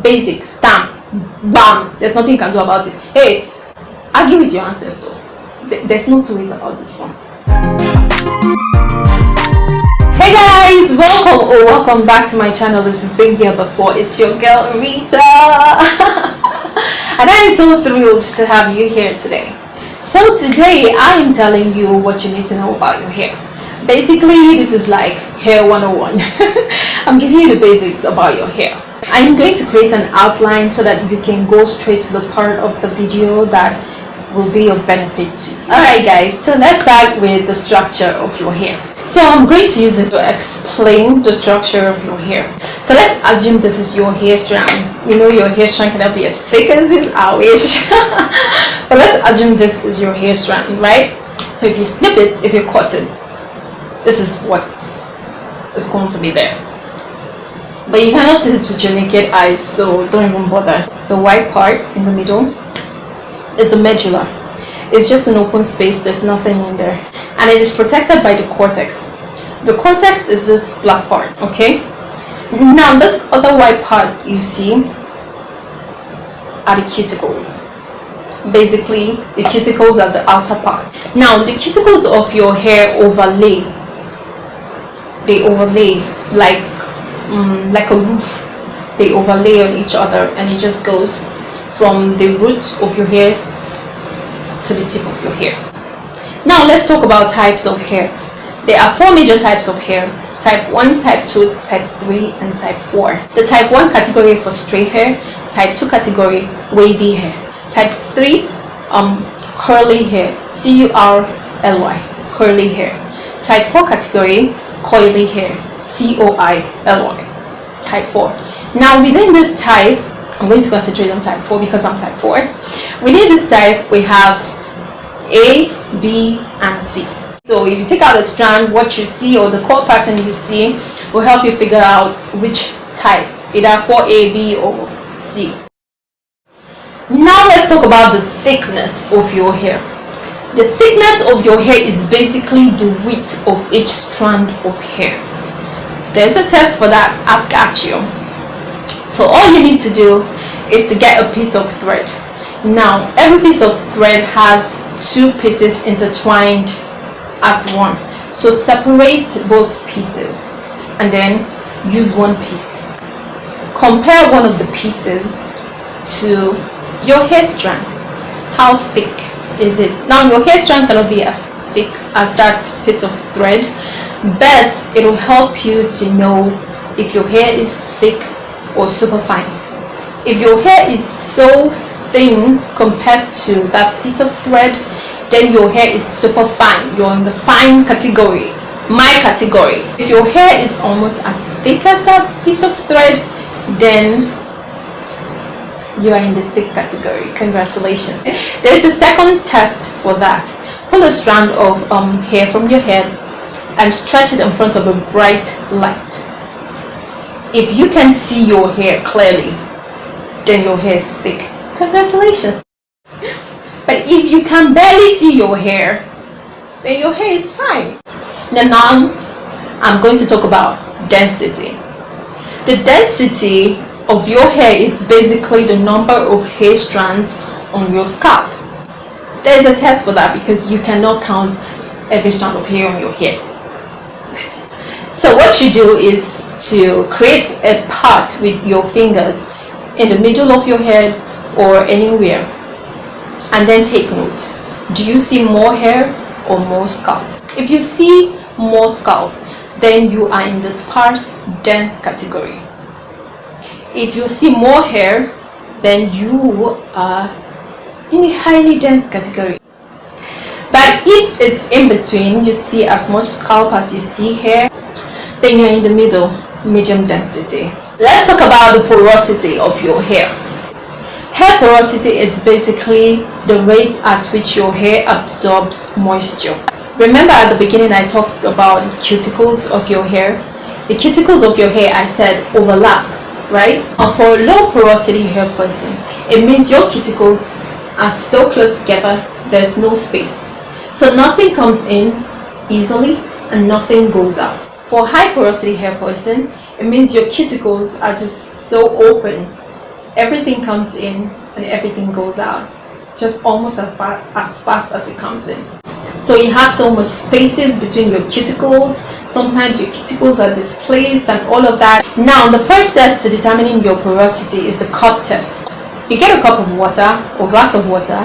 basic, stamp, bam, there's nothing you can do about it. Hey, argue with your ancestors. There's no two ways about this one. Hey guys, welcome back to my channel. If you've been here before, it's your girl Rita and I am so thrilled to have you here today. So today I am telling you what you need to know about your hair. Basically, this is like hair 101. I'm giving you the basics about your hair. I'm going to create an outline so that you can go straight to the part of the video that will be of benefit to you. Alright guys, so let's start with the structure of your hair. So I'm going to use this to explain the structure of your hair. So let's assume this is your hair strand. You know your hair strand cannot be as thick as this, I wish. But let's assume this is your hair strand, right? So if you snip it, if you cut it, this is what is going to be there. But you cannot see this with your naked eyes, so don't even bother. The white part in the middle is the medulla. It's just an open space, there's nothing in there, and it is protected by the cortex. The cortex is this black part, okay? Now this other white part you see are the cuticles. Basically the cuticles are the outer part. Now the cuticles of your hair overlay, they overlay like a roof. They overlay on each other, and it just goes from the root of your hair to the tip of your hair. Now let's talk about types of hair. There are 4 major types of hair: type 1, type 2, type 3, and type 4. The type 1 category for straight hair, type 2 category wavy hair, type 3 curly hair, C-U-R-L-Y, curly hair, type 4 category coily hair, C-O-I-L-Y, type 4. Now within this type, I'm going to concentrate on type 4 because I'm type 4. Within this type we have A, B, and C. So if you take out a strand, what you see or the curl pattern you see will help you figure out which type, either 4A, B, or C. Now let's talk about the thickness of your hair. The thickness of your hair is basically the width of each strand of hair. There's a test for that, I've got you. So all you need to do is to get a piece of thread. Now every piece of thread has 2 pieces intertwined as one. So separate both pieces and then use one piece. Compare one of the pieces to your hair strand. How thick is it? Now your hair strand cannot be as thick as that piece of thread, but it will help you to know if your hair is thick or super fine. If your hair is so thin compared to that piece of thread, then your hair is super fine. You're in the fine category, my category. If your hair is almost as thick as that piece of thread, then you are in the thick category. Congratulations. There's a second test for that. Pull a strand of hair from your head and stretch it in front of a bright light. If you can see your hair clearly, then your hair is thick. Congratulations. But if you can barely see your hair, then your hair is fine. Now I'm going to talk about density. The density of your hair is basically the number of hair strands on your scalp. There is a test for that because you cannot count every strand of hair on your hair. So what you do is to create a part with your fingers in the middle of your head or anywhere, and then take note. Do you see more hair or more scalp? If you see more scalp, then you are in the sparse, dense category. If you see more hair, then you are in a highly dense category. But if it's in between, you see as much scalp as you see hair, then you're in the middle, medium density. Let's talk about the porosity of your hair. Hair porosity is basically the rate at which your hair absorbs moisture. Remember at the beginning I talked about cuticles of your hair? The cuticles of your hair, I said, overlap, right? And for a low porosity hair person, it means your cuticles are so close together, there's no space. So nothing comes in easily and nothing goes out. For high porosity hair person, it means your cuticles are just so open Everything comes in and everything goes out, just almost as fast as it comes in. So you have so much spaces between your cuticles. Sometimes your cuticles are displaced and all of that. Now, the first test to determining your porosity is the cup test. You get a cup of water or glass of water,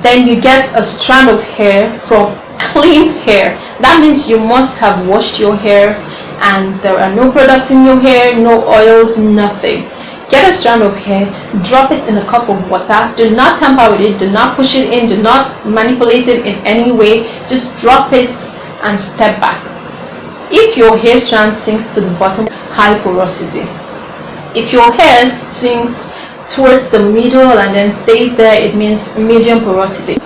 then you get a strand of hair from clean hair. That means you must have washed your hair and there are no products in your hair, no oils, nothing. Get a strand of hair, drop it in a cup of water. Do not tamper with it, do not push it in, do not manipulate it in any way. Just drop it and step back. If your hair strand sinks to the bottom, high porosity. If your hair sinks towards the middle and then stays there, it means medium porosity.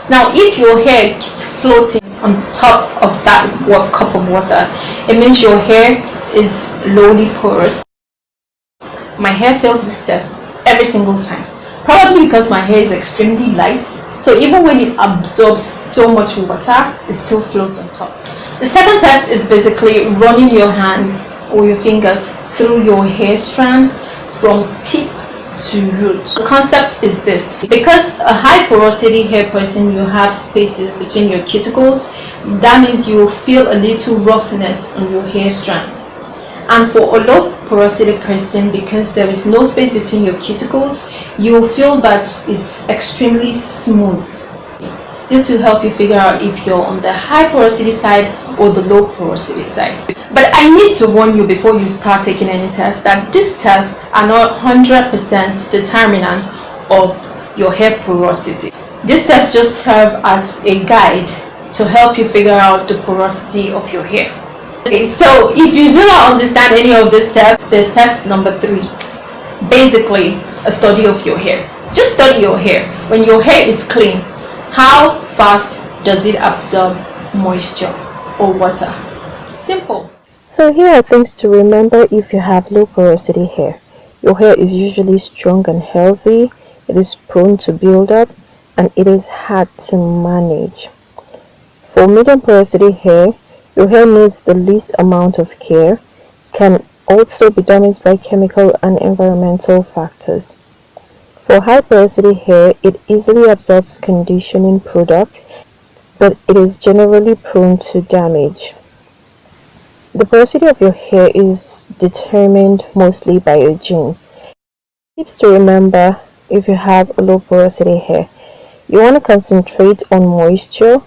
Now, if your hair keeps floating on top of that cup of water, it means your hair is lowly porous. My hair fails this test every single time, probably because my hair is extremely light, so even when it absorbs so much water, it still floats on top. The second test is basically running your hands or your fingers through your hair strand from tip to root. The concept is this: because a high porosity hair person, you have spaces between your cuticles. That means you will feel a little roughness on your hair strand. And for a low porosity person, because there is no space between your cuticles, you will feel that it's extremely smooth. This will help you figure out if you're on the high porosity side or the low porosity side. But I need to warn you before you start taking any test that these tests are not 100% determinant of your hair porosity. These tests just serve as a guide to help you figure out the porosity of your hair. Okay, so if you do not understand any of this test, there's test number 3. Basically, a study of your hair. Just study your hair. When your hair is clean, how fast does it absorb moisture or water? Simple. So here are things to remember if you have low porosity hair. Your hair is usually strong and healthy, it is prone to build up, and it is hard to manage. For medium porosity hair, your hair needs the least amount of care, can also be damaged by chemical and environmental factors. For high porosity hair, it easily absorbs conditioning products, but it is generally prone to damage. The porosity of your hair is determined mostly by your genes. Tips to remember if you have a low porosity hair: you want to concentrate on moisture.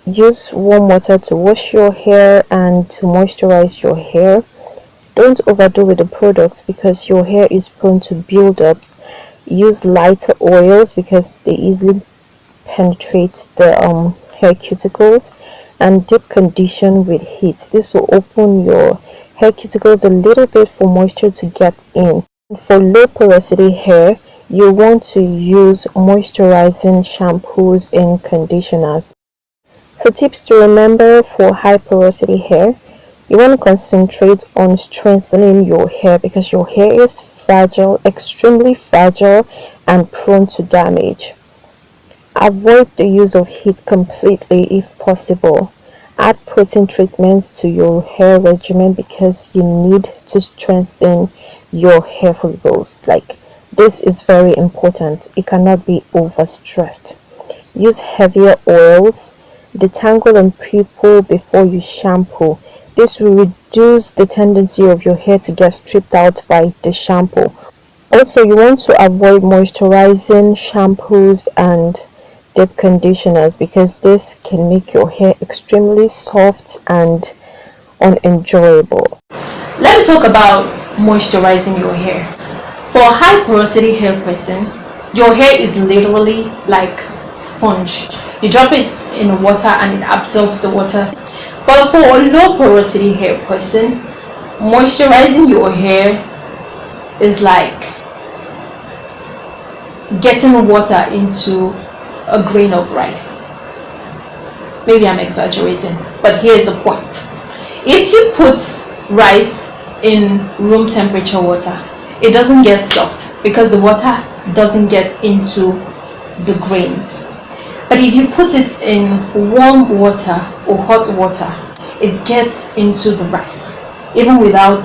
Use warm water to wash your hair and to moisturize your hair. Don't overdo with the products because your hair is prone to buildups. Use lighter oils because they easily penetrate the hair cuticles, and deep condition with heat. This will open your hair cuticles a little bit for moisture to get in. For low porosity hair, you want to use moisturizing shampoos and conditioners. So tips to remember for high porosity hair: you want to concentrate on strengthening your hair because your hair is fragile, extremely fragile, and prone to damage. Avoid the use of heat completely if possible. Add protein treatments to your hair regimen because you need to strengthen your hair follicles. Like, this is very important. It cannot be overstressed. Use heavier oils. Detangle and pre-pull before you shampoo. This will reduce the tendency of your hair to get stripped out by the shampoo. Also, you want to avoid moisturizing shampoos and deep conditioners because this can make your hair extremely soft and unenjoyable. Let me talk about moisturizing your hair. For a high porosity hair person, your hair is literally like sponge. You drop it in water and it absorbs the water. But for a low porosity hair person, moisturizing your hair is like getting water into a grain of rice. Maybe I'm exaggerating, but here's the point. If you put rice in room temperature water, it doesn't get soft because the water doesn't get into the grains. But if you put it in warm water or hot water, it gets into the rice, even without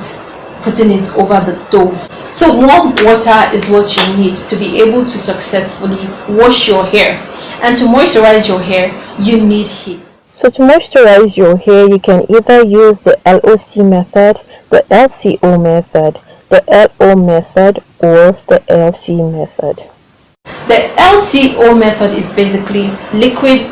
putting it over the stove. So warm water is what you need to be able to successfully wash your hair. And to moisturize your hair, you need heat. So to moisturize your hair, you can either use the LOC method, the LCO method, the LO method, or the LC method. The LCO method is basically liquid,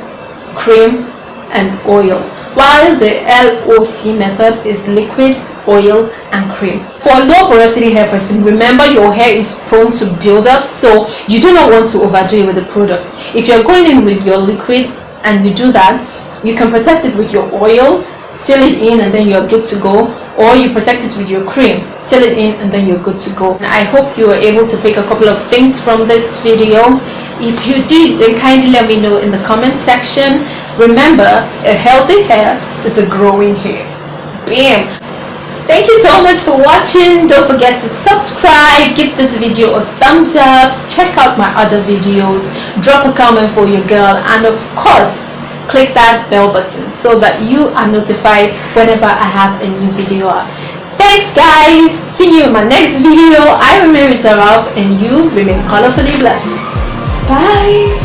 cream, and oil, while the LOC method is liquid, oil, and cream. For a low porosity hair person, remember your hair is prone to buildup, so you do not want to overdo it with the product. If you're going in with your liquid and you do that, you can protect it with your oil, seal it in, and then you're good to go. Or you protect it with your cream, seal it in, and then you're good to go. And I hope you were able to pick a couple of things from this video. If you did, then kindly let me know in the comment section. Remember, a healthy hair is a growing hair. Bam! Thank you so much for watching. Don't forget to subscribe, give this video a thumbs up, check out my other videos, drop a comment for your girl, and of course, click that bell button so that you are notified whenever I have a new video up. Thanks guys, see you in my next video. I remain Rita Ralph and you remain colorfully blessed. Bye.